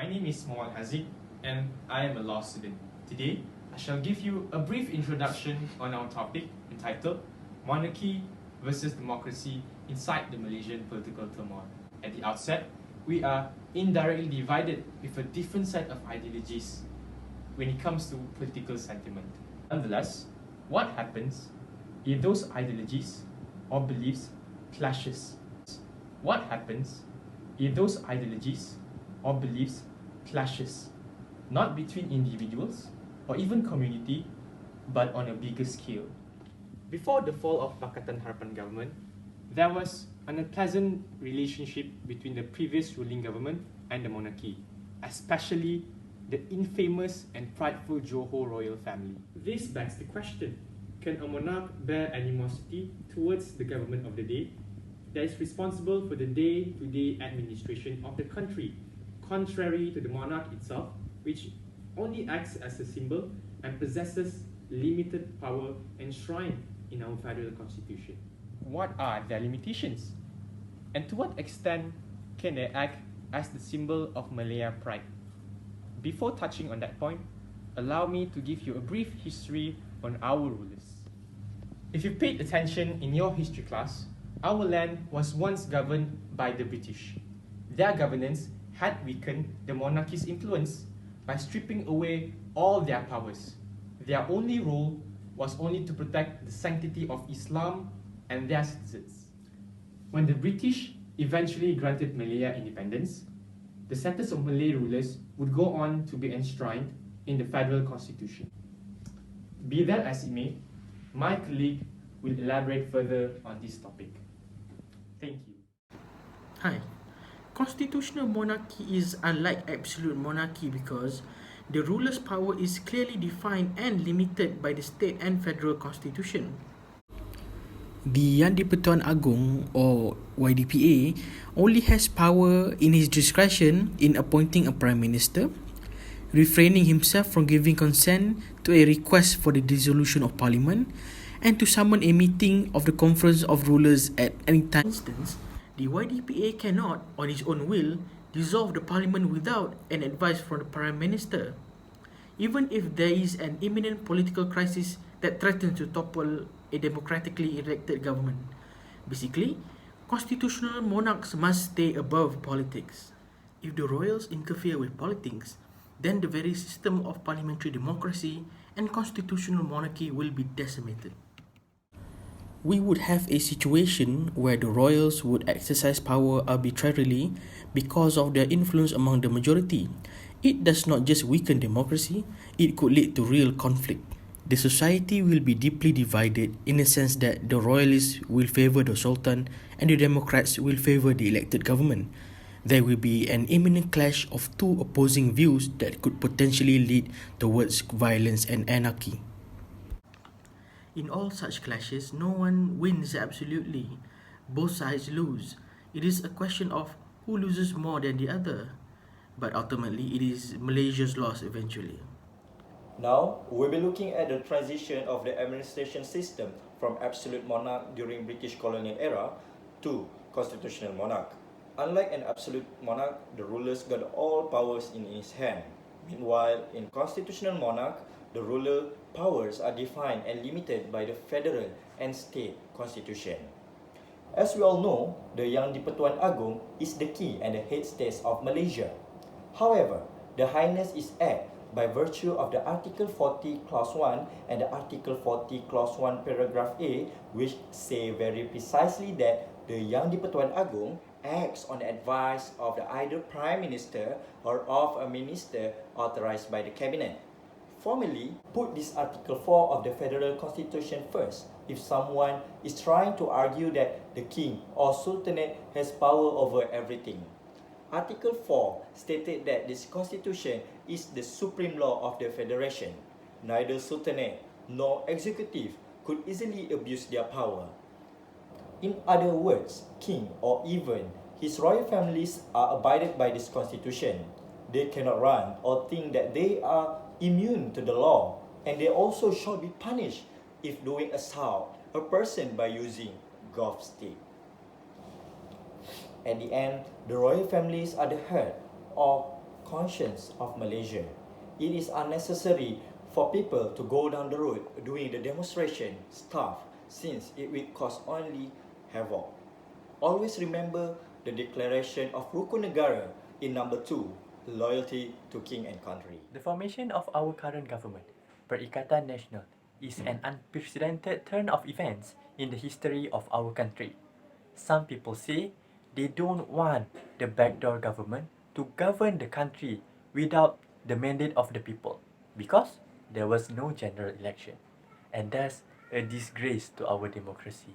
My name is 𝙆𝙚𝙩𝙪𝙗𝙞 and I am a law student. Today, I shall give you a brief introduction on our topic entitled Monarchy versus Democracy Inside the Malaysian Political Turmoil. At the outset, we are indirectly divided with a different set of ideologies when it comes to political sentiment. Nonetheless, what happens if those ideologies or beliefs clashes? What happens if those ideologies or beliefs clashes, not between individuals or even community, but on a bigger scale? Before the fall of Pakatan Harapan government, there was an unpleasant relationship between the previous ruling government and the monarchy, especially the infamous and prideful Johor royal family. This begs the question, can a monarch bear animosity towards the government of the day that is responsible for the day-to-day administration of the country, contrary to the monarch itself, which only acts as a symbol and possesses limited power enshrined in our federal constitution? What are their limitations? And to what extent can they act as the symbol of Malaya pride? Before touching on that point, allow me to give you a brief history on our rulers. If you paid attention in your history class, our land was once governed by the British. Their governance had weakened the monarchy's influence by stripping away all their powers. Their only role was only to protect the sanctity of Islam and their citizens. When the British eventually granted Malaya independence, the status of Malay rulers would go on to be enshrined in the federal constitution. Be that as it may, my colleague will elaborate further on this topic. Thank you. Hi. Constitutional monarchy is unlike absolute monarchy because the ruler's power is clearly defined and limited by the state and federal constitution. The Yang di-Pertuan Agong or YDPA only has power in his discretion in appointing a prime minister, refraining himself from giving consent to a request for the dissolution of parliament, and to summon a meeting of the conference of rulers at any time. For instance, the YDPA cannot, on its own will, dissolve the parliament without an advice from the prime minister, even if there is an imminent political crisis that threatens to topple a democratically elected government. Basically, constitutional monarchs must stay above politics. If the royals interfere with politics, then the very system of parliamentary democracy and constitutional monarchy will be decimated. We would have a situation where the royals would exercise power arbitrarily because of their influence among the majority. It does not just weaken democracy, it could lead to real conflict. The society will be deeply divided in the sense that the royalists will favour the sultan and the democrats will favour the elected government. There will be an imminent clash of two opposing views that could potentially lead towards violence and anarchy. In all such clashes, no one wins absolutely. Both sides lose. It is a question of who loses more than the other. But ultimately, it is Malaysia's loss eventually. Now, we'll be looking at the transition of the administration system from absolute monarch during British colonial era to constitutional monarch. Unlike an absolute monarch, the rulers got all powers in his hand. Meanwhile, in constitutional monarch, the ruler powers are defined and limited by the federal and state constitution. As we all know, the Yang di-Pertuan Agong is the key and the head state of Malaysia. However, the Highness is act by virtue of the Article 40 Clause 1 and the Article 40 Clause 1 Paragraph A, which say very precisely that the Yang di-Pertuan Agong acts on the advice of the either Prime Minister or of a minister authorized by the Cabinet. Formally, put this Article 4 of the Federal Constitution first if someone is trying to argue that the King or Sultanate has power over everything. Article 4 stated that this constitution is the supreme law of the federation. Neither Sultanate nor executive could easily abuse their power. In other words, king or even his royal families are abided by this constitution. They cannot run or think that they are immune to the law, and they also shall be punished if doing assault a person by using golf stick. At the end, the royal families are the head or conscience of Malaysia. It is unnecessary for people to go down the road doing the demonstration stuff since it will cause only havoc. Always remember the declaration of Rukun Negara in number 2, loyalty to king and country. The formation of our current government, Perikatan Nasional, is an unprecedented turn of events in the history of our country. Some people say they don't want the backdoor government to govern the country without the mandate of the people because there was no general election, and thus a disgrace to our democracy.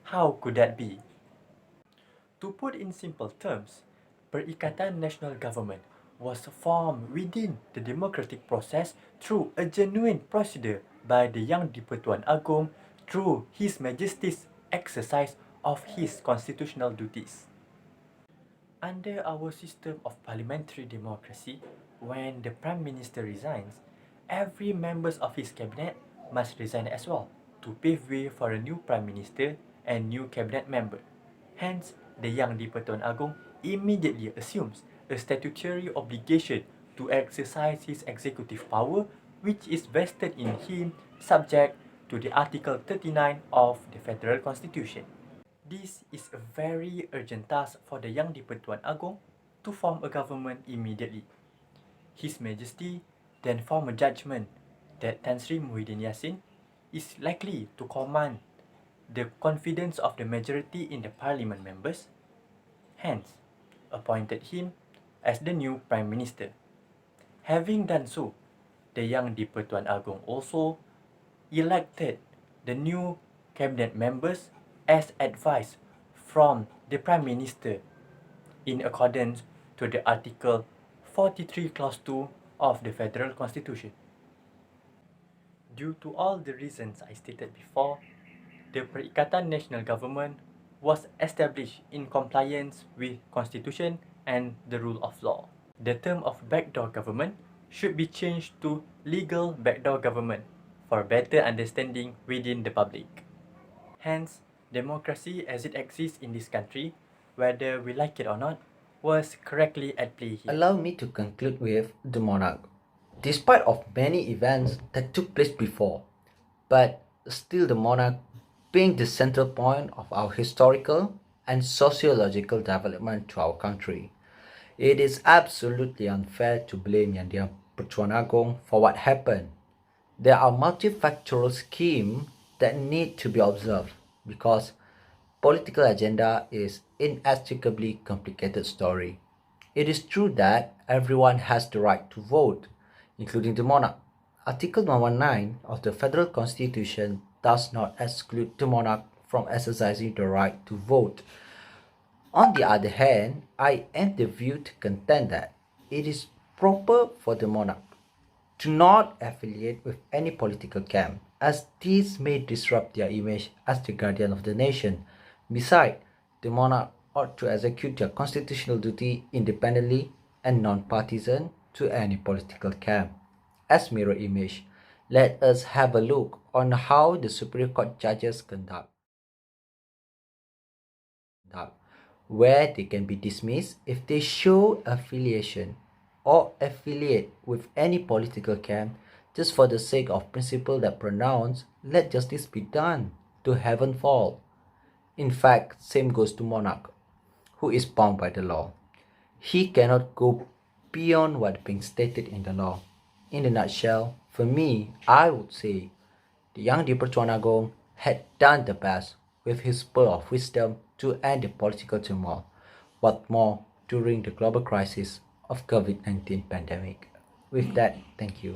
How could that be? To put in simple terms, Perikatan Nasional Government was formed within the democratic process through a genuine procedure by the Yang di-Pertuan Agong through His Majesty's exercise of his constitutional duties. Under our system of parliamentary democracy, when the Prime Minister resigns, every member of his cabinet must resign as well to pave way for a new Prime Minister and new cabinet member. Hence, the Yang di-Pertuan Agong immediately assumes a statutory obligation to exercise his executive power, which is vested in him subject to the Article 39 of the Federal Constitution. This is a very urgent task for the Yang di-Pertuan Agong to form a government immediately. His Majesty then formed a judgment that Tan Sri Muhyiddin Yassin is likely to command the confidence of the majority in the parliament members, hence appointed him as the new Prime Minister. Having done so, the Yang di-Pertuan Agong also elected the new cabinet members as advised from the Prime Minister in accordance to the Article 43 Clause 2 of the Federal Constitution. Due to all the reasons I stated before, the Perikatan Nasional Government was established in compliance with Constitution and the rule of law. The term of backdoor government should be changed to legal backdoor government for better understanding within the public. Hence, democracy as it exists in this country, whether we like it or not, was correctly at play here. Allow me to conclude with the monarch. Despite of many events that took place before, but still the monarch being the central point of our historical and sociological development to our country. It is absolutely unfair to blame Yang di-Pertuan Agong for what happened. There are multifactorial schemes that need to be observed because political agenda is inextricably complicated story. It is true that everyone has the right to vote, including the monarch. Article 119 of the Federal Constitution does not exclude the monarch from exercising the right to vote. On the other hand, I am the view to contend that it is proper for the monarch to not affiliate with any political camp, as this may disrupt their image as the guardian of the nation. Besides, the monarch ought to execute their constitutional duty independently and non-partisan to any political camp. As mirror image, let us have a look on how the Superior Court judges conduct, where they can be dismissed if they show affiliation or affiliate with any political camp just for the sake of principle that pronounce let justice be done to heaven fall. In fact, same goes to monarch, who is bound by the law. He cannot go beyond what being stated in the law. In a nutshell, for me, I would say the Yang di-Pertuan Agong had done the best with his pearl of wisdom to end the political turmoil, what more during the global crisis of COVID-19 pandemic. With that, thank you.